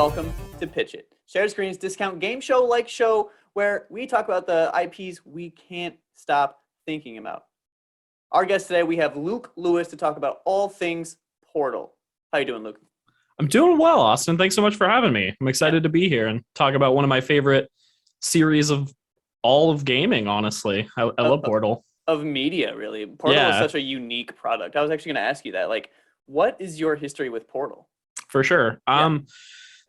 welcome to Pitch It, Shared Screen's discount game show-like show where we talk about the IPs we can't stop thinking about. Our guest today, we have Luke Lewis to talk about all things Portal. How you doing, Luke? I'm doing well, Austin. Thanks so much for having me. I'm excited to be here and talk about one of my favorite series of all of gaming, honestly. I love Portal. Of media, really. Portal is such a unique product. I was actually going to ask you that. Like, what is your history with Portal? For sure.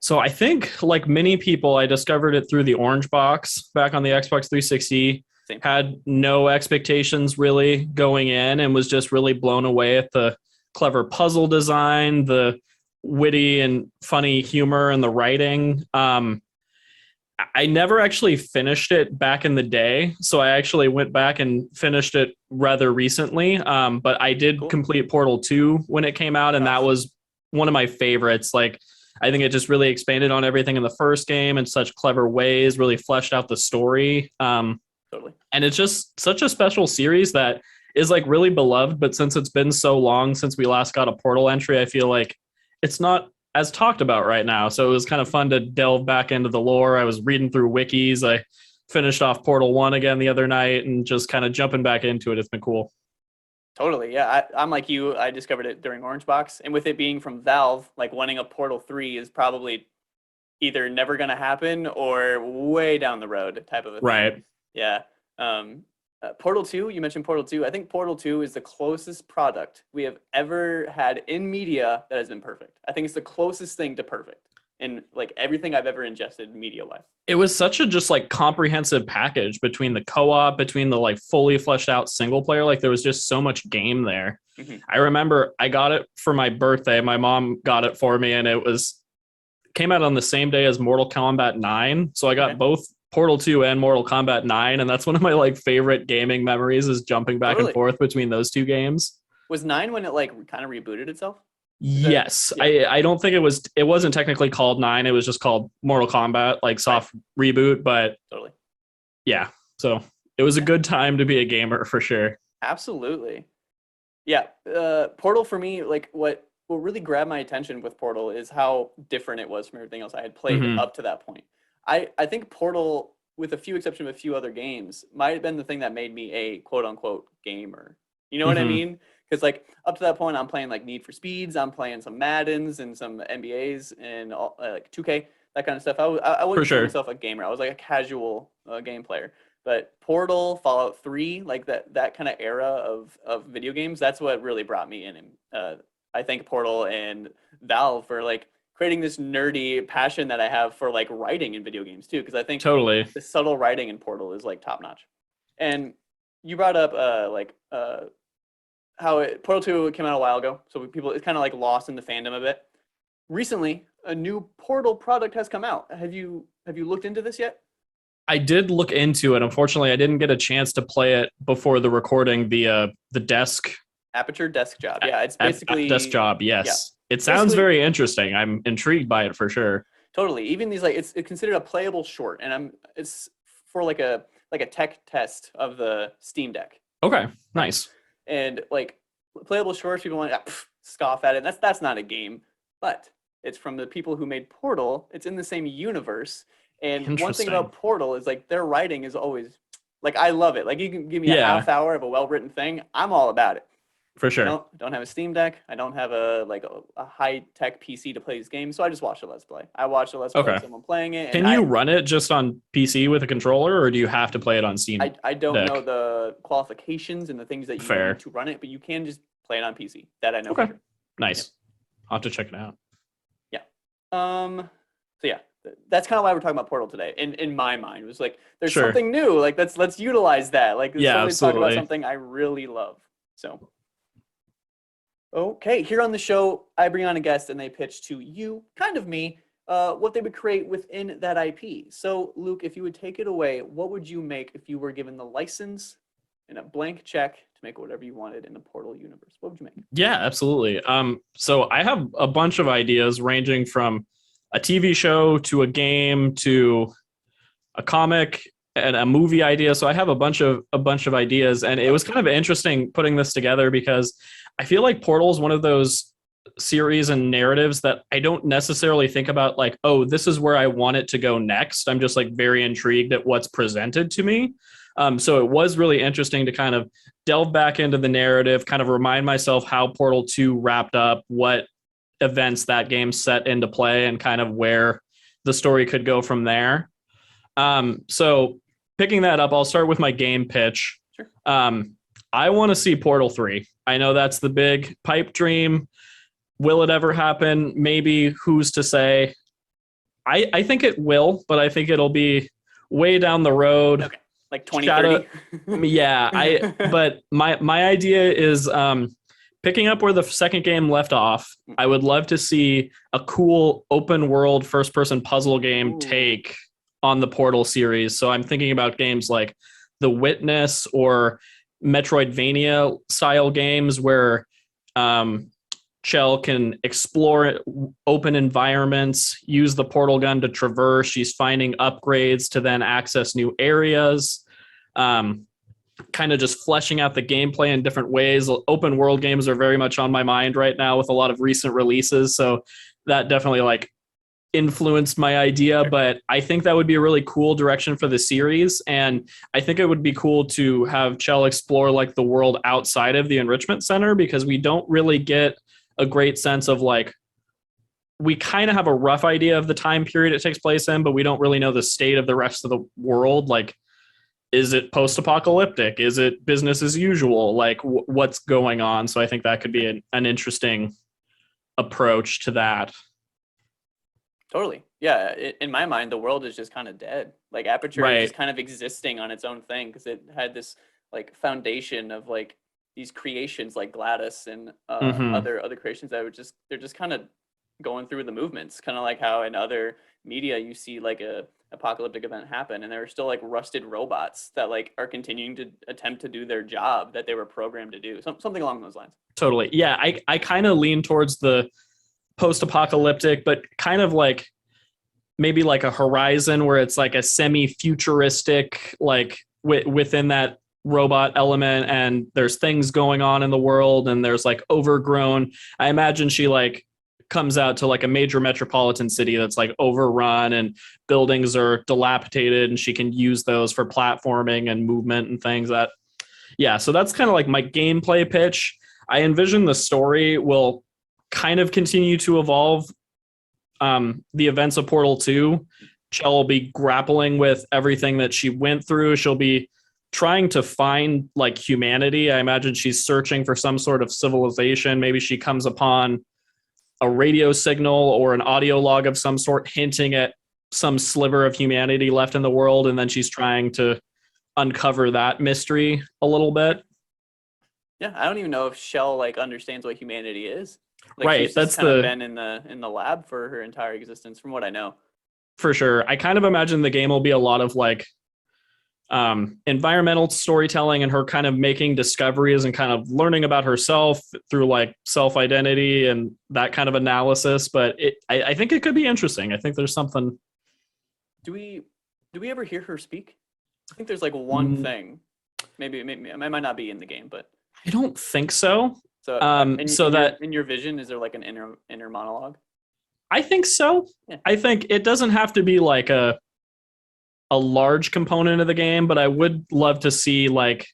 So I think, like many people, I discovered it through the orange box back on the Xbox 360. Same. Had no expectations really going in and was just really blown away at the clever puzzle design, the witty and funny humor, and the writing. I never actually finished it back in the day, so I actually went back and finished it rather recently. But I did complete Portal 2 when it came out, and that was one of my favorites. Like, I think it just really expanded on everything in the first game in such clever ways, really fleshed out the story. Totally. And it's just such a special series that is like really beloved, but since it's been so long since we last got a Portal entry, I feel like it's not as talked about right now. So it was kind of fun to delve back into the lore. I was reading through wikis. I finished off Portal 1 again the other night and just kind of jumping back into it. It's been cool. Totally, yeah. I'm like you. I discovered it during Orange Box, and with it being from Valve, like wanting a Portal 3 is probably either never going to happen or way down the road type of a thing. Right. Yeah. Portal 2, you mentioned Portal 2. I think Portal 2 is the closest product we have ever had in media that has been perfect. I think it's the closest thing to perfect in like everything I've ever ingested media-wise. It was such a just like comprehensive package between the co-op, between the like fully fleshed out single player. Like there was just so much game there. Mm-hmm. I remember I got it for my birthday. My mom got it for me, and came out on the same day as Mortal Kombat 9. So I got both Portal 2 and Mortal Kombat 9, and that's one of my like favorite gaming memories is jumping back and forth between those two games. Was 9 when it like kind of rebooted itself? Yes. I don't think it wasn't technically called 9. It was just called Mortal Kombat, like soft reboot, but totally. Yeah. So it was a good time to be a gamer for sure. Absolutely. Yeah. Portal for me, like what really grabbed my attention with Portal is how different it was from everything else I had played up to that point. I think Portal, with a few exceptions of a few other games, might have been the thing that made me a quote unquote gamer. You know what I mean? Because like up to that point, I'm playing like Need for Speeds, I'm playing some Maddens and some NBAs and all, like 2K, that kind of stuff. I wouldn't call myself a gamer. I was like a casual game player. But Portal, Fallout 3, like that kind of era of video games, that's what really brought me in. And I think Portal and Valve for like creating this nerdy passion that I have for like writing in video games too, because I think totally the subtle writing in Portal is like top notch. And you brought up how Portal 2 came out a while ago, so it's kind of like lost in the fandom a bit. Recently, a new Portal product has come out. Have you looked into this yet? I did look into it. Unfortunately, I didn't get a chance to play it before the recording. The desk Aperture Desk Job. Yeah, it's basically Desk Job. Yes. Yeah. It sounds very interesting. I'm intrigued by it for sure. Totally. Even these like it's considered a playable short, and it's for like a tech test of the Steam Deck. Okay, nice. And like playable shorts, people want to scoff at it. That's not a game, but it's from the people who made Portal. It's in the same universe. And one thing about Portal is like their writing is always like I love it. Like you can give me a half hour of a well-written thing, I'm all about it. For sure. I don't have a Steam Deck. I don't have a high-tech PC to play these games, so I just watch a Let's Play. I watch a Let's Play of someone playing it. Can you run it just on PC with a controller, or do you have to play it on Steam? I don't know the qualifications and the things that you need to run it, but you can just play it on PC. That I know for sure. Nice. I'll have to check it out. Yeah. So yeah, that's kind of why we're talking about Portal today. In my mind, it was like there's something new. Like let's utilize that. Like let's talk about something I really love. So. Okay, here on the show, I bring on a guest and they pitch to you, kind of me, what they would create within that IP. So, Luke, if you would take it away, what would you make if you were given the license and a blank check to make whatever you wanted in the Portal universe? What would you make? Yeah, absolutely. So I have a bunch of ideas ranging from a TV show to a game to a comic and a movie idea. So I have a bunch of ideas, and it was kind of interesting putting this together because I feel like Portal is one of those series and narratives that I don't necessarily think about like, oh, this is where I want it to go next. I'm just like very intrigued at what's presented to me. So it was really interesting to kind of delve back into the narrative, kind of remind myself how Portal 2 wrapped up, what events that game set into play, and kind of where the story could go from there. So picking that up, I'll start with my game pitch. Sure. I want to see Portal 3. I know that's the big pipe dream. Will it ever happen? Maybe. Who's to say? I think it will, but I think it'll be way down the road. Okay. Like 2030. Yeah, but my idea is picking up where the second game left off. I would love to see a cool open world first person puzzle game take on the Portal series. So I'm thinking about games like The Witness or Metroidvania style games where Chell can explore open environments, use the portal gun to traverse. She's finding upgrades to then access new areas, kind of just fleshing out the gameplay in different ways. Open world games are very much on my mind right now with a lot of recent releases. So that definitely like influenced my idea, but I think that would be a really cool direction for the series. And I think it would be cool to have Chell explore like the world outside of the Enrichment Center, because we don't really get a great sense of like, we kind of have a rough idea of the time period it takes place in, but we don't really know the state of the rest of the world. Like, is it post-apocalyptic? Is it business as usual? Like what's going on? So I think that could be an interesting approach to that. Totally. Yeah. In my mind, the world is just kind of dead. Like Aperture is just kind of existing on its own thing because it had this like foundation of like these creations like Gladys and other creations that they're just kind of going through the movements, kind of like how in other media you see like a apocalyptic event happen and there are still like rusted robots that like are continuing to attempt to do their job that they were programmed to do. Something along those lines. Totally. Yeah. I kind of lean towards the post-apocalyptic, but kind of like maybe like a Horizon where it's like a semi-futuristic, like within that robot element, and there's things going on in the world and there's like overgrown. I imagine she like comes out to like a major metropolitan city that's like overrun and buildings are dilapidated and she can use those for platforming and movement and things that, yeah. So that's kind of like my gameplay pitch. I envision the story will kind of continue to evolve. The events of Portal 2, Chell will be grappling with everything that she went through. She'll be trying to find like humanity. I imagine she's searching for some sort of civilization. Maybe she comes upon a radio signal or an audio log of some sort hinting at some sliver of humanity left in the world, and then she's trying to uncover that mystery a little bit. Yeah, I don't even know if Chell like understands what humanity is. Like, right, she's just kind of been in the lab for her entire existence, from what I know. For sure. I kind of imagine the game will be a lot of like environmental storytelling and her kind of making discoveries and kind of learning about herself through like self-identity and that kind of analysis. But I think it could be interesting. I think there's something. Do we ever hear her speak? I think there's like one thing. Maybe I might not be in the game, but I don't think so. So, in your vision, is there like an inner monologue? I think so. Yeah. I think it doesn't have to be like a large component of the game, but I would love to see like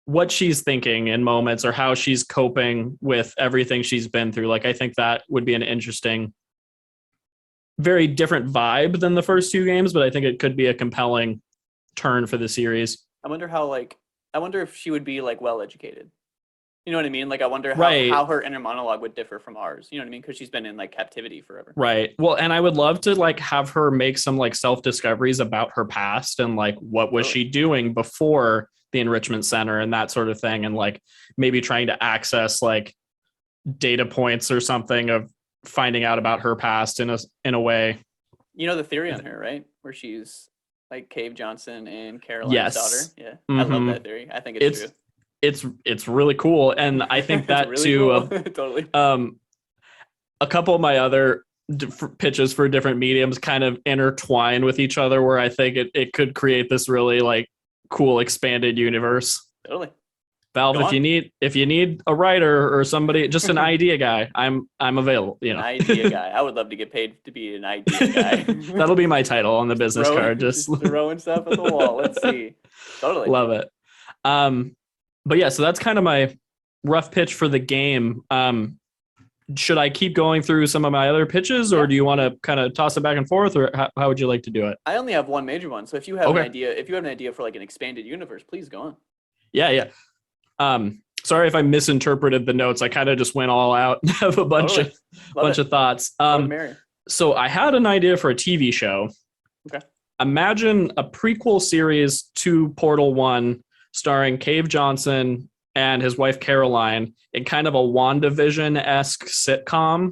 what she's thinking in moments or how she's coping with everything she's been through. Like, I think that would be an interesting, very different vibe than the first two games, but I think it could be a compelling turn for the series. I wonder if she would be like well-educated. You know what I mean? Like, I wonder how her inner monologue would differ from ours. You know what I mean? Because she's been in like captivity forever. Right. Well, and I would love to like have her make some like self-discoveries about her past and like what was she doing before the Enrichment Center and that sort of thing. And like maybe trying to access like data points or something of finding out about her past in a way. You know the theory on her, right? Where she's like Cave Johnson and Caroline's daughter. Yeah. I love that theory. I think it's true. It's really cool, and I think that really too. Cool. Totally. A couple of my other pitches for different mediums kind of intertwine with each other, where I think it could create this really like cool expanded universe. Totally. Valve, Go on. if you need a writer or somebody, just an idea guy, I'm available. An idea guy. I would love to get paid to be an idea guy. That'll be my title on the business card. Just throwing stuff at the wall. Let's see. Totally. Love it. But yeah, so that's kind of my rough pitch for the game. Should I keep going through some of my other pitches, or do you want to kind of toss it back and forth, or how would you like to do it? I only have one major one, so if you have an idea for like an expanded universe, please go on. Yeah. Sorry if I misinterpreted the notes. I kind of just went all out and have a bunch of thoughts. So I had an idea for a TV show. Okay. Imagine a prequel series to Portal 1 starring Cave Johnson and his wife Caroline in kind of a WandaVision-esque sitcom.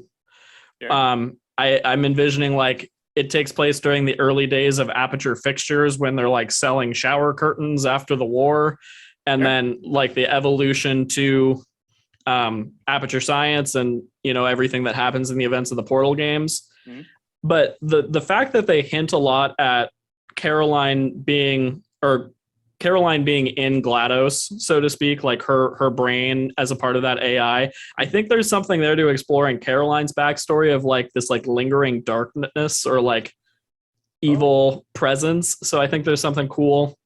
Yeah. I'm envisioning like it takes place during the early days of Aperture Fixtures when they're like selling shower curtains after the war, and then like the evolution to Aperture Science and everything that happens in the events of the Portal games. Mm-hmm. But the fact that they hint a lot at Caroline being in GLaDOS, so to speak, like her brain as a part of that AI. I think there's something there to explore in Caroline's backstory of like this like lingering darkness or like evil presence. So I think there's something cool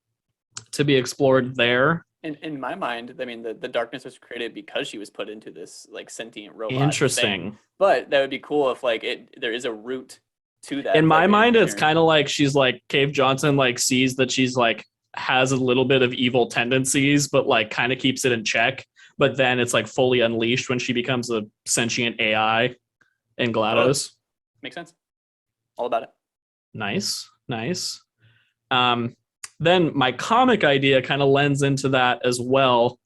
to be explored there. In my mind, I mean, the darkness was created because she was put into this like sentient robot. Interesting. Thing. But that would be cool if like there is a root to that. In my mind, it's kind of like she's like Cave Johnson like sees that she's like has a little bit of evil tendencies, but like kind of keeps it in check. But then it's like fully unleashed when she becomes a sentient AI in GLaDOS. Makes sense. All about it. Nice. Then my comic idea kind of lends into that as well.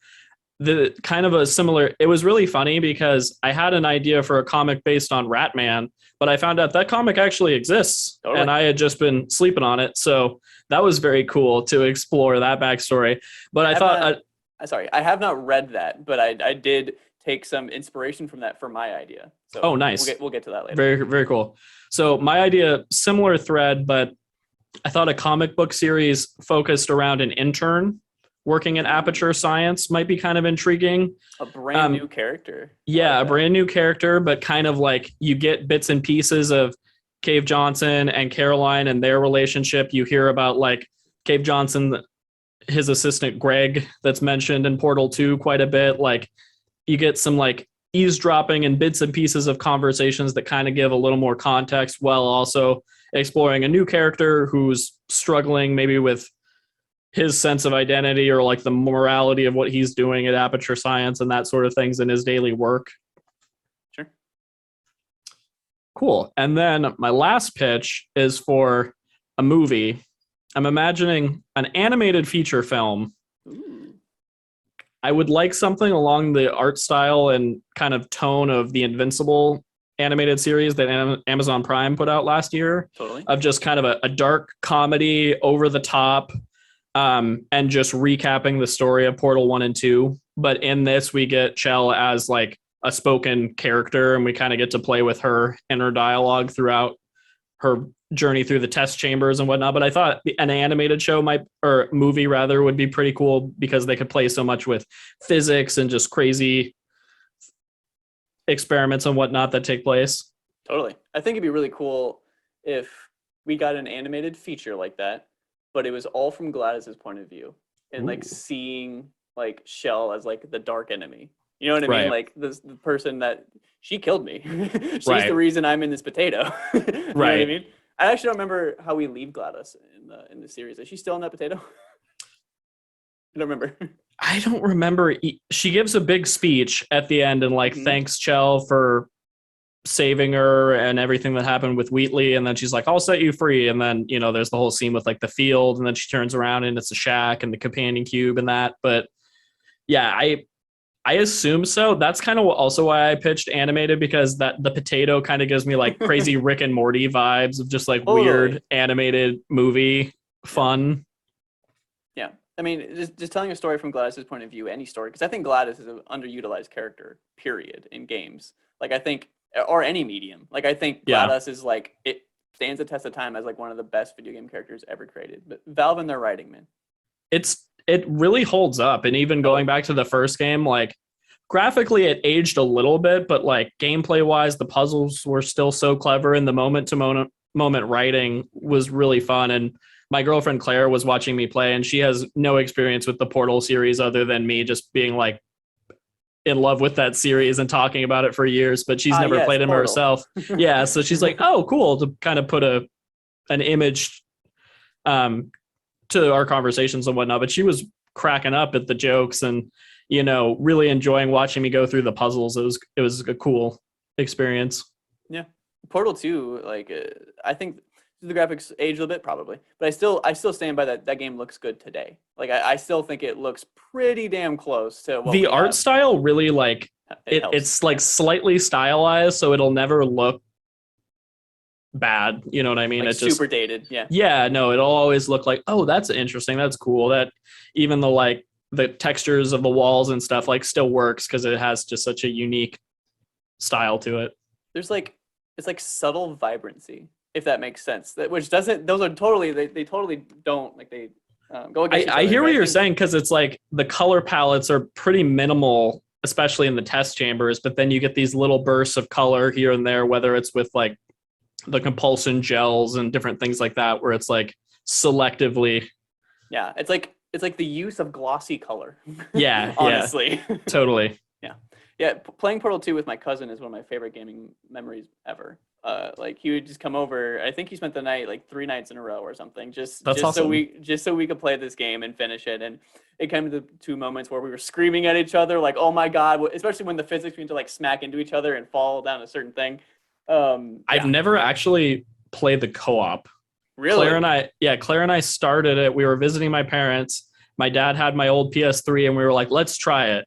The kind of a similar, it was really funny because I had an idea for a comic based on Ratman, but I found out that comic actually exists and I had just been sleeping on it. So that was very cool to explore that backstory. But I have not read that, but I did take some inspiration from that for my idea. So nice. We'll get to that later. Very, very cool. So my idea, similar thread, but I thought a comic book series focused around an intern working in Aperture Science might be kind of intriguing. A brand new character. Yeah, a brand new character, but kind of like you get bits and pieces of Cave Johnson and Caroline and their relationship. You hear about like Cave Johnson, his assistant Greg that's mentioned in Portal 2 quite a bit. Like you get some like eavesdropping and bits and pieces of conversations that kind of give a little more context while also exploring a new character who's struggling maybe with his sense of identity or like the morality of what he's doing at Aperture Science and that sort of things in his daily work. Sure. Cool. And then my last pitch is for a movie. I'm imagining an animated feature film. Ooh. I would like something along the art style and kind of tone of the Invincible animated series that Amazon Prime put out last year. Totally. Of just kind of a dark comedy, over the top, and just recapping the story of Portal 1 and 2. But in this, we get Chell as like a spoken character, and we kind of get to play with her inner dialogue throughout her journey through the test chambers and whatnot. But I thought an animated show or movie rather, would be pretty cool because they could play so much with physics and just crazy experiments and whatnot that take place. Totally. I think it'd be really cool if we got an animated feature like that, but it was all from GLaDOS's point of view and like seeing like Chell as like the dark enemy. You know what I mean? Like the person that she killed me. She's the reason I'm in this potato. You know what I mean? I actually don't remember how we leave GLaDOS in the series. Is she still in that potato? I don't remember. I don't remember. She gives a big speech at the end and like thanks Chell for saving her and everything that happened with Wheatley. And then she's like, I'll set you free. And then, there's the whole scene with like the field. And then she turns around and it's a shack and the companion cube and that. But yeah, I assume so. That's kind of also why I pitched animated, because that the potato kind of gives me like crazy Rick and Morty vibes of just like weird animated movie fun. Yeah. I mean, just telling a story from GLaDOS's point of view, any story, because I think GLaDOS is an underutilized character, period, in games. Like, I think, or any medium. Like, I think GLaDOS is like, it stands the test of time as like one of the best video game characters ever created. But Valve and their writing, man. it really holds up. And even going back to the first game, like graphically it aged a little bit, but like gameplay wise, the puzzles were still so clever, and the moment to moment writing was really fun. And my girlfriend Claire was watching me play, and she has no experience with the Portal series other than me just being like in love with that series and talking about it for years, but she's never Yes, played it Portal. herself. Yeah, so she's like, "Oh, cool," to kind of put an image to our conversations and whatnot. But she was cracking up at the jokes and really enjoying watching me go through the puzzles. It was a cool experience. Yeah, Portal 2, like I think the graphics age a little bit probably, but I still stand by that game looks good today. Like I still think it looks pretty damn close to what the art style. Really, like it's like slightly stylized, so it'll never look bad. You know what I mean? Like it's just super dated. Yeah, no, it'll always look like, oh, that's interesting, that's cool. That even the textures of the walls and stuff like still works because it has just such a unique style to it. There's it's like subtle vibrancy, if that makes sense. Which doesn't. Those are totally. They totally don't like they go against. I hear what you're saying, because it's like the color palettes are pretty minimal, especially in the test chambers. But then you get these little bursts of color here and there, whether it's with like the compulsion gels and different things like that, where it's like selectively. Yeah, it's like the use of glossy color. Yeah, honestly, yeah, totally. Yeah, playing Portal 2 with my cousin is one of my favorite gaming memories ever. Like he would just come over. I think he spent the night like 3 nights in a row or something. That's awesome. so we could play this game and finish it. And it came to 2 moments where we were screaming at each other, like, "Oh my god!" Especially when the physics begin to like smack into each other and fall down a certain thing. I've never actually played the co-op. Really? Claire and I started it. We were visiting my parents. My dad had my old PS3, and we were like, "Let's try it."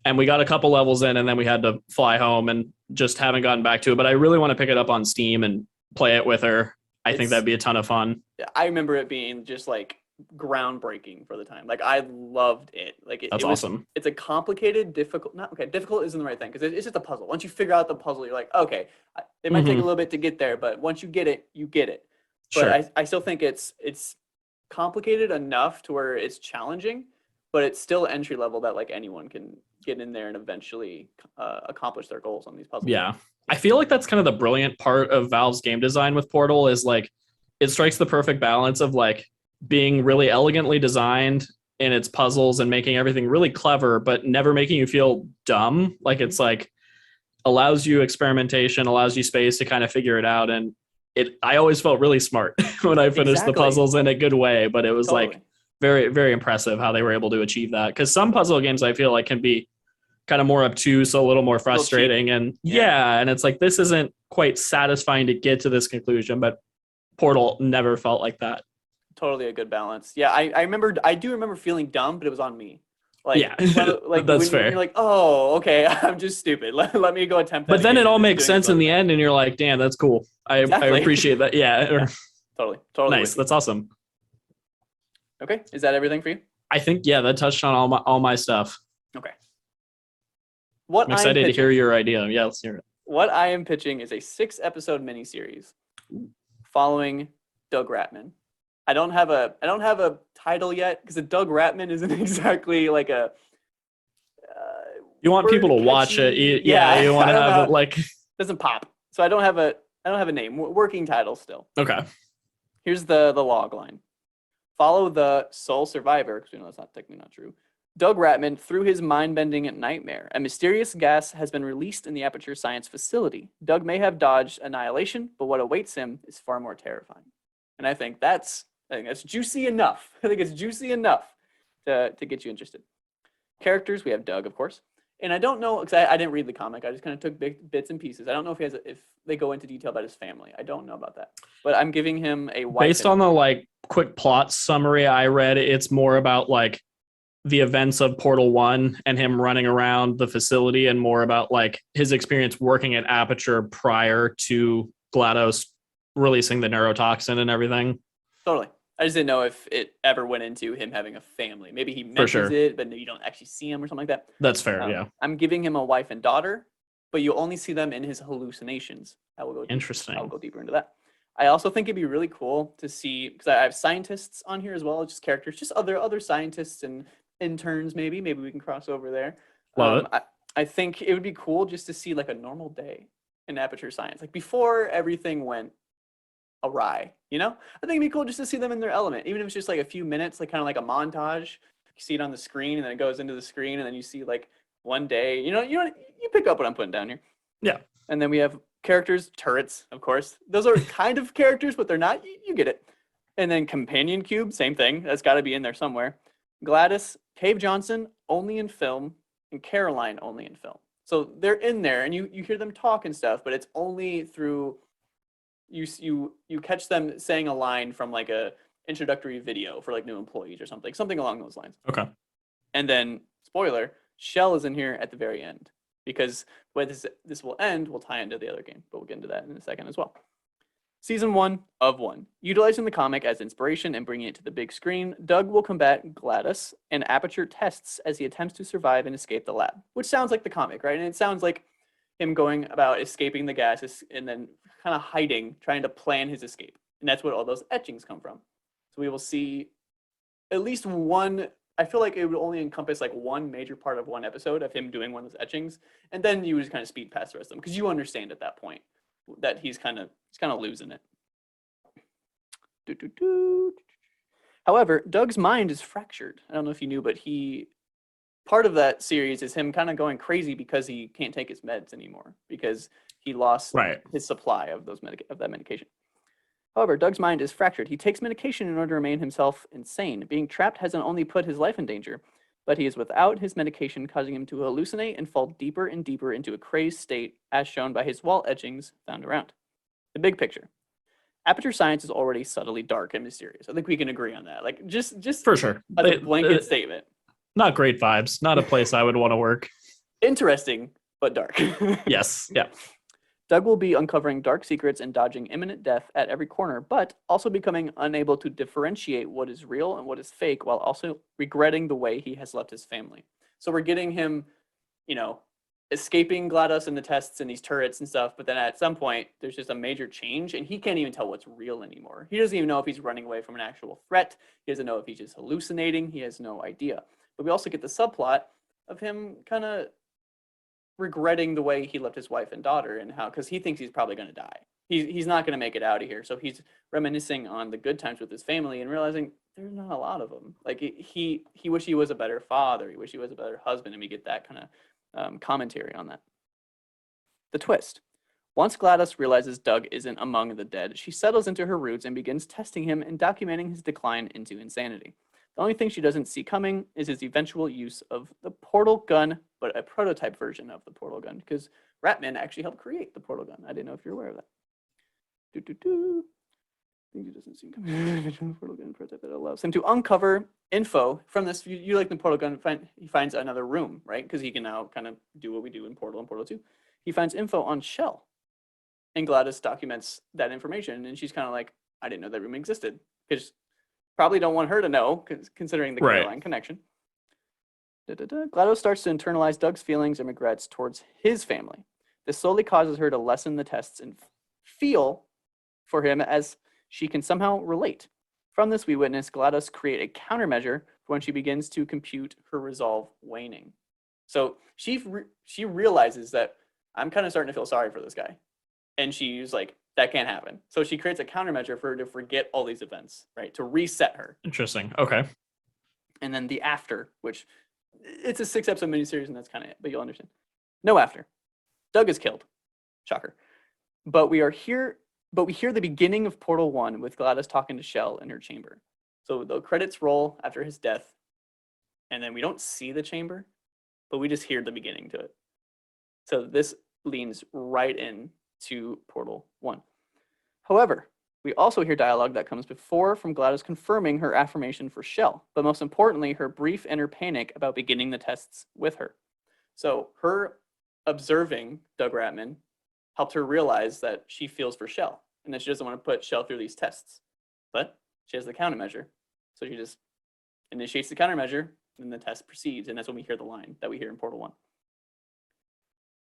And we got a couple levels in, and then we had to fly home and just haven't gotten back to it. But I really want to pick it up on Steam and play it with her. I think that'd be a ton of fun. I remember it being just like groundbreaking for the time. Like I loved it. Like that's awesome. It's a complicated, difficult. Difficult isn't the right thing, because it's just a puzzle. Once you figure out the puzzle, you're like, okay, it might take a little bit to get there, but once you get it, you get it. But sure. I still think it's complicated enough to where it's challenging, but it's still entry level that like anyone can get in there and eventually accomplish their goals on these puzzles. Yeah. I feel like that's kind of the brilliant part of Valve's game design with Portal, is like it strikes the perfect balance of like being really elegantly designed in its puzzles and making everything really clever, but never making you feel dumb. Like it's like allows you experimentation, allows you space to kind of figure it out. And I always felt really smart when I finished the puzzles in a good way, but it was like very, very impressive how they were able to achieve that. Because some puzzle games I feel like can be kind of more obtuse, a little more frustrating. And and it's like, this isn't quite satisfying to get to this conclusion, but Portal never felt like that. Totally a good balance. Yeah, I do remember feeling dumb, but it was on me. Like, like that's fair. You're like, oh, okay, I'm just stupid. Let me go attempt that. But then it all makes sense in the end, and you're like, damn, that's cool. I appreciate that. Yeah. Totally. Nice. That's awesome. Okay, is that everything for you? I think that touched on all my stuff. Okay. I'm excited to hear your idea. Yeah, let's hear it. What I am pitching is a 6-episode miniseries following Doug Ratman. I don't have a title yet, because Doug Ratman isn't exactly like a. You want people to watch it. You want to have it like doesn't pop. So I don't have a name. Working title still. Okay. Here's the log line. Follow the sole survivor, because we know that's technically not true, Doug Ratman, through his mind-bending nightmare. A mysterious gas has been released in the Aperture Science facility. Doug may have dodged annihilation, but what awaits him is far more terrifying. And I think that's juicy enough. I think it's juicy enough to get you interested. Characters, we have Doug, of course. And I don't know, because I didn't read the comic. I just kind of took bits and pieces. I don't know if they go into detail about his family. I don't know about that. But I'm giving him a wife. Based on the like quick plot summary I read, it's more about like the events of Portal 1 and him running around the facility, and more about like his experience working at Aperture prior to GLaDOS releasing the neurotoxin and everything. Totally. I just didn't know if it ever went into him having a family. Maybe he mentions it, but you don't actually see him or something like that. That's fair, yeah. I'm giving him a wife and daughter, but you only see them in his hallucinations. Interesting. I will go deeper into that. I also think it'd be really cool to see, because I have scientists on here as well, just characters, just other scientists and interns. Maybe we can cross over there. Love it. I think it would be cool just to see like a normal day in Aperture Science, like before everything went awry. I think it'd be cool just to see them in their element, even if it's just like a few minutes, like kind of like a montage. You see it on the screen, and then it goes into the screen, and then you see like one day. You pick up what I'm putting down here. Yeah. And then we have characters, turrets, of course. Those are kind of characters, but they're not. You get it. And then companion cube, same thing. That's got to be in there somewhere. Gladys, Cave Johnson, only in film, and Caroline, only in film. So they're in there, and you hear them talk and stuff, but it's only through you catch them saying a line from like a introductory video for like new employees or something along those lines. Okay. And then spoiler, Shell is in here at the very end, because when this will end, will tie into the other game, but we'll get into that in a second as well. Season 1 of 1. Utilizing the comic as inspiration and bringing it to the big screen, Doug will combat Gladys and Aperture tests as he attempts to survive and escape the lab, which sounds like the comic, right? And it sounds like him going about escaping the gases and then kind of hiding, trying to plan his escape. And that's what all those etchings come from. So we will see at least one. I feel like it would only encompass like one major part of one episode of him doing one of those etchings, and then you would just kind of speed past the rest of them, because you understand at that point that he's kind of losing it. However, Doug's mind is fractured. I don't know if you knew, but part of that series is him kind of going crazy because he can't take his meds anymore, because he lost his supply of that medication. However, Doug's mind is fractured. He takes medication in order to remain himself insane. Being trapped hasn't only put his life in danger, but he is without his medication, causing him to hallucinate and fall deeper and deeper into a crazed state, as shown by his wall etchings found around. The big picture. Aperture Science is already subtly dark and mysterious. I think we can agree on that. Like, just for sure. As a blanket statement. Not great vibes. Not a place I would want to work. Interesting, but dark. Yes. Yeah. Doug will be uncovering dark secrets and dodging imminent death at every corner, but also becoming unable to differentiate what is real and what is fake, while also regretting the way he has left his family. So we're getting him, escaping Gladys and the tests and these turrets and stuff, but then at some point, there's just a major change, and he can't even tell what's real anymore. He doesn't even know if he's running away from an actual threat. He doesn't know if he's just hallucinating. He has no idea. But we also get the subplot of him kind of regretting the way he left his wife and daughter, and how, because he thinks he's probably going to die. He's not going to make it out of here. So he's reminiscing on the good times with his family and realizing there's not a lot of them. Like he wish he was a better father. He wish he was a better husband, and we get that kind of commentary on that. The twist. Once Gladys realizes Doug isn't among the dead, she settles into her roots and begins testing him and documenting his decline into insanity. The only thing she doesn't see coming is his eventual use of the portal gun, but a prototype version of the portal gun, because Ratman actually helped create the portal gun. I didn't know if you're aware of that. I think he doesn't see coming. Portal gun prototype that allows him to uncover info from this. You like the portal gun? He finds another room, right? Because he can now kind of do what we do in Portal and Portal 2. He finds info on Shell, and Gladys documents that information, and she's kind of like, I didn't know that room existed, because probably don't want her to know, considering the Caroline connection. GLaDOS starts to internalize Doug's feelings and regrets towards his family. This slowly causes her to lessen the tests and feel for him, as she can somehow relate. From this, we witness GLaDOS create a countermeasure for when she begins to compute her resolve waning. So she realizes that I'm kind of starting to feel sorry for this guy. And she's like, that can't happen. So she creates a countermeasure for her to forget all these events, right? To reset her. Interesting. Okay. And then the after, which it's a 6-episode miniseries, and that's kind of it, but you'll understand. No after. Doug is killed. Shocker. But we hear the beginning of Portal 1 with GLaDOS talking to Shell in her chamber. So the credits roll after his death, and then we don't see the chamber, but we just hear the beginning to it. So this leans right in to Portal 1. However, we also hear dialogue that comes before from GLaDOS confirming her affirmation for Shell, but most importantly, her brief inner panic about beginning the tests with her. So her observing Doug Ratman helped her realize that she feels for Shell, and that she doesn't want to put Shell through these tests. But she has the countermeasure, so she just initiates the countermeasure, and the test proceeds, and that's when we hear the line that we hear in Portal 1.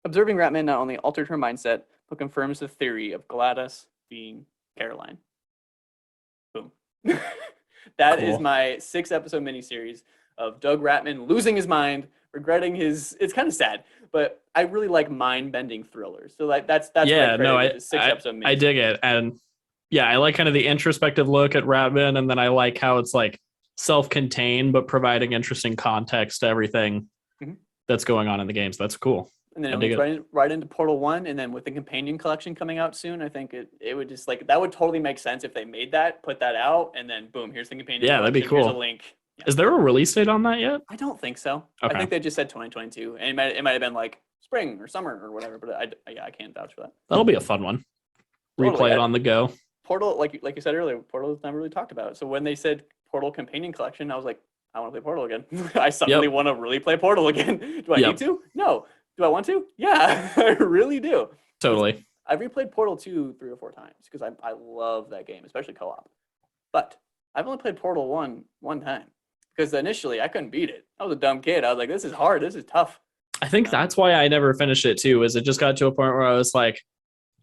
Observing Ratman not only altered her mindset, but confirms the theory of GLaDOS being Caroline. Boom. That is Cool. my 6-episode miniseries of Doug Ratman losing his mind, regretting his. It's kind of sad, but I really like mind-bending thrillers. So like that's what I Yeah, credit no, with the 6-episode I dig miniseries. it. And yeah, I like kind of the introspective look at Ratman, and then I like how it's like self-contained but providing interesting context to everything Mhm. that's going on in the games. That's cool. And then I it dig leads it. right into Portal 1, and then with the companion collection coming out soon, I think it would just like that would totally make sense if they made that, put that out, and then boom, here's the companion Yeah, that'd be collection. Here's a cool. link. Yeah. Is there a release date on that yet? I don't think so. I Okay. think they just said 2022, and it might have been like spring or summer or whatever. But I can't vouch for that. That'll be a fun one. Totally. Replay it on the go. Portal, like you said earlier, Portal is never really talked about. So when they said Portal companion collection, I was like, I want to play Portal again. I suddenly want to really play Portal again. Do I need to? No. Do I want to? Yeah, I really do. Totally. I've replayed Portal 2 3 or 4 times because I love that game, especially co-op. But I've only played Portal 1 time because initially I couldn't beat it. I was a dumb kid. I was like, this is hard. This is tough. I think that's why I never finished it too, is it just got to a point where I was like,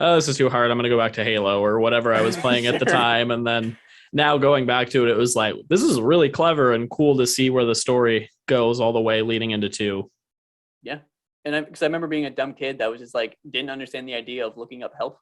oh, this is too hard. I'm going to go back to Halo or whatever I was playing at the time. And then now going back to it, it was like, this is really clever and cool to see where the story goes all the way leading into 2. Yeah. And because I remember being a dumb kid that was just like, didn't understand the idea of looking up help.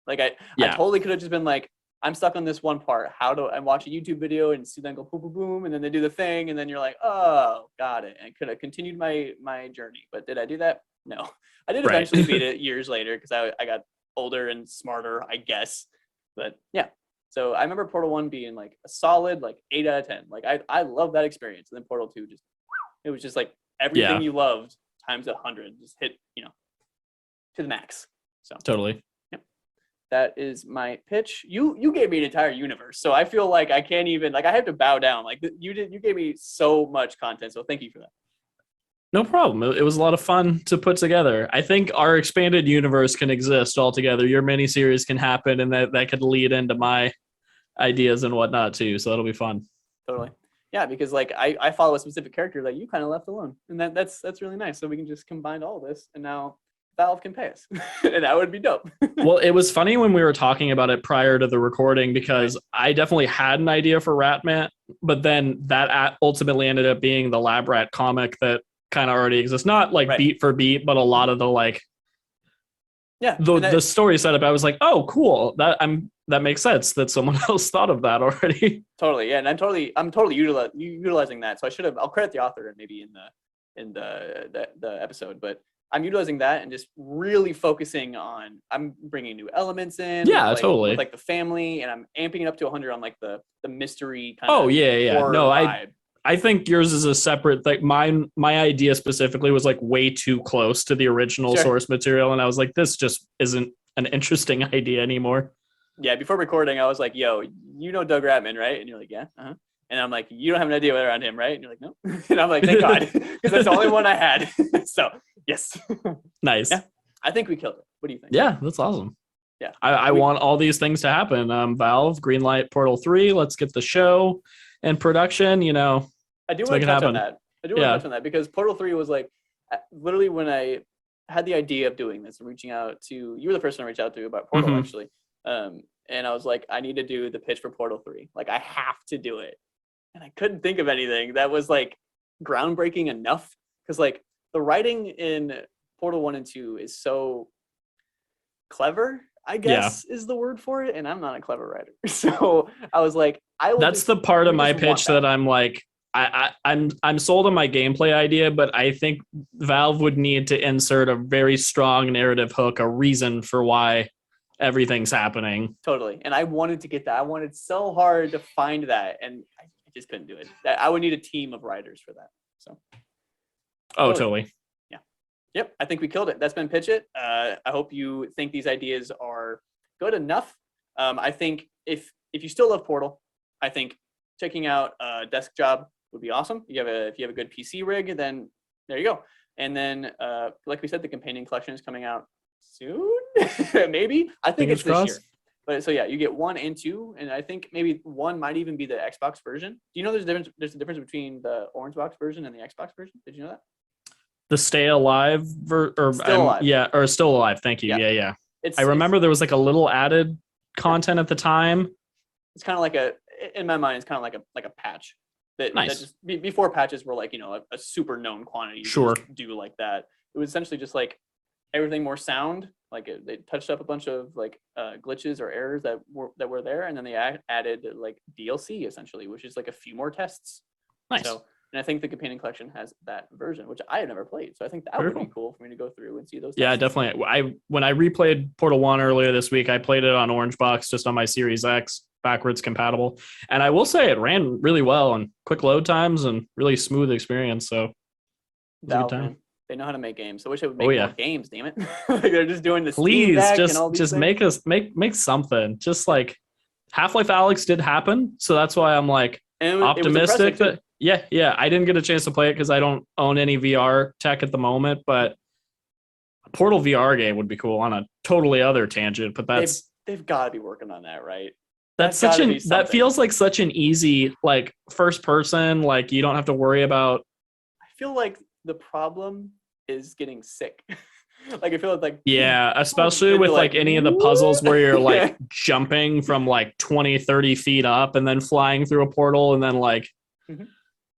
Like I totally could have just been like, I'm stuck on this one part. How do I watch a YouTube video and see them go boom, boom, boom, and then they do the thing, and then you're like, oh, got it. And I could have continued my journey. But did I do that? No. I did eventually beat it years later because I got older and smarter, I guess. But yeah. So I remember Portal 1 being like a solid like 8 out of 10. Like I love that experience. And then Portal 2 it was just like everything you loved times 100 just hit, to the max. So totally. That is my pitch. You gave me an entire universe, so I feel like I can't even I have to bow down. Like you gave me so much content, so thank you for that. No problem. It was a lot of fun to put together. I think our expanded universe can exist altogether. Your miniseries can happen, and that could lead into my ideas and whatnot too. So that'll be fun. Totally. Yeah, because like I follow a specific character that you kind of left alone, and that's really nice. So we can just combine all this, and now Valve can pay us, and that would be dope. Well, it was funny when we were talking about it prior to the recording because I definitely had an idea for Ratman, but then that ultimately ended up being the Lab Rat comic that kind of already exists. Not like beat for beat, but a lot of the like, the story setup. I was like, oh, cool. That makes sense that someone else thought of that already. Totally, yeah, and I'm totally utilizing that. So I'll credit the author maybe in the episode, but I'm utilizing that and just really focusing on. I'm bringing new elements in. Yeah, totally. With like the family, and I'm amping it up to 100 on like the mystery kind of. Oh yeah. No, vibe. I think yours is a separate thing. My idea specifically was like way too close to the original source material, and I was like, this just isn't an interesting idea anymore. Yeah, before recording, I was like, yo, Doug Ratman, right? And you're like, yeah. Uh-huh. And I'm like, you don't have an idea around him, right? And you're like, no. And I'm like, thank God, because that's the only one I had. So, yes. Nice. Yeah, I think we killed it. What do you think? Yeah, that's awesome. Yeah. I want all these things to happen. Valve, greenlight Portal 3, let's get the show and production, I do want to touch on that. Because Portal 3 was like, literally when I had the idea of doing this, reaching out to, you were the person I reached out to about Portal, actually. And I was like, I need to do the pitch for Portal 3. Like, I have to do it. And I couldn't think of anything that was like groundbreaking enough. Because like the writing in Portal 1 and 2 is so clever, I guess is the word for it. And I'm not a clever writer. So I was like, that's the part of my pitch that I'm like, I'm sold on my gameplay idea, but I think Valve would need to insert a very strong narrative hook, a reason for why everything's happening. Totally. And I wanted to get that. I wanted so hard to find that, and I just couldn't do it. I would need a team of writers for that. So. Totally. Yeah. Yep. I think we killed it. That's been Pitch It. I hope you think these ideas are good enough. I think if you still love Portal, I think checking out Desk Job would be awesome. If you have a good PC rig, then there you go. And then, like we said, the companion collection is coming out soon. Maybe. I think it's this year. But so yeah, you get 1 and 2, and I think maybe 1 might even be the Xbox version. Do you know there's a difference between the Orange Box version and the Xbox version? Did you know that? The Stay Alive Still Alive. Thank you. Yeah. I remember there was like a little added content at the time. It's kind of like in my mind, it's kind of like a patch that just before patches were like, a super known quantity. Sure. Do like that. It was essentially just like everything more sound. Like they touched up a bunch of like glitches or errors that were there, and then they added like DLC essentially, which is like a few more tests. Nice. So, and I think the companion collection has that version, which I have never played. So I think that would be cool for me to go through and see those. Yeah, definitely. When I replayed Portal 1 earlier this week, I played it on Orange Box just on my Series X, backwards compatible. And I will say it ran really well on quick load times and really smooth experience. So it was a good time. Man, they know how to make games. I wish they would make more games, damn it. Like they're just doing the Steam Deck and all these just things. make something. Just like Half-Life Alyx did happen. So that's why I'm like optimistic that yeah, I didn't get a chance to play it because I don't own any VR tech at the moment, but a Portal VR game would be cool on a totally other tangent. But they've got to be working on that, right? That feels like such an easy like first person, like you don't have to worry about. I feel like the problem is getting sick. Like I feel like especially with like any of the puzzles where you're like jumping from like 20-30 feet up and then flying through a portal and then like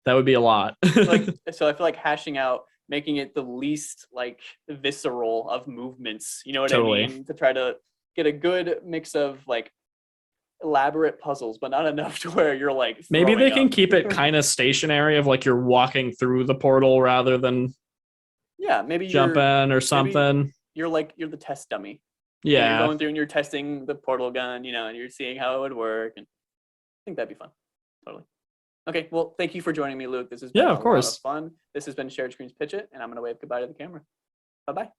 that would be a lot. So I feel like hashing out, making it the least like visceral of movements, you know what I mean, to try to get a good mix of like elaborate puzzles, but not enough to where you're like maybe they can keep it kind of stationary of like you're walking through the portal rather than maybe jumping or something. You're the test dummy. Yeah, you're going through and you're testing the portal gun, and you're seeing how it would work, and I think that'd be fun. Totally. Okay, well, thank you for joining me, Luke. This has been a lot of fun. This has been Shared Screens Pitch It, and I'm going to wave goodbye to the camera. Bye-bye.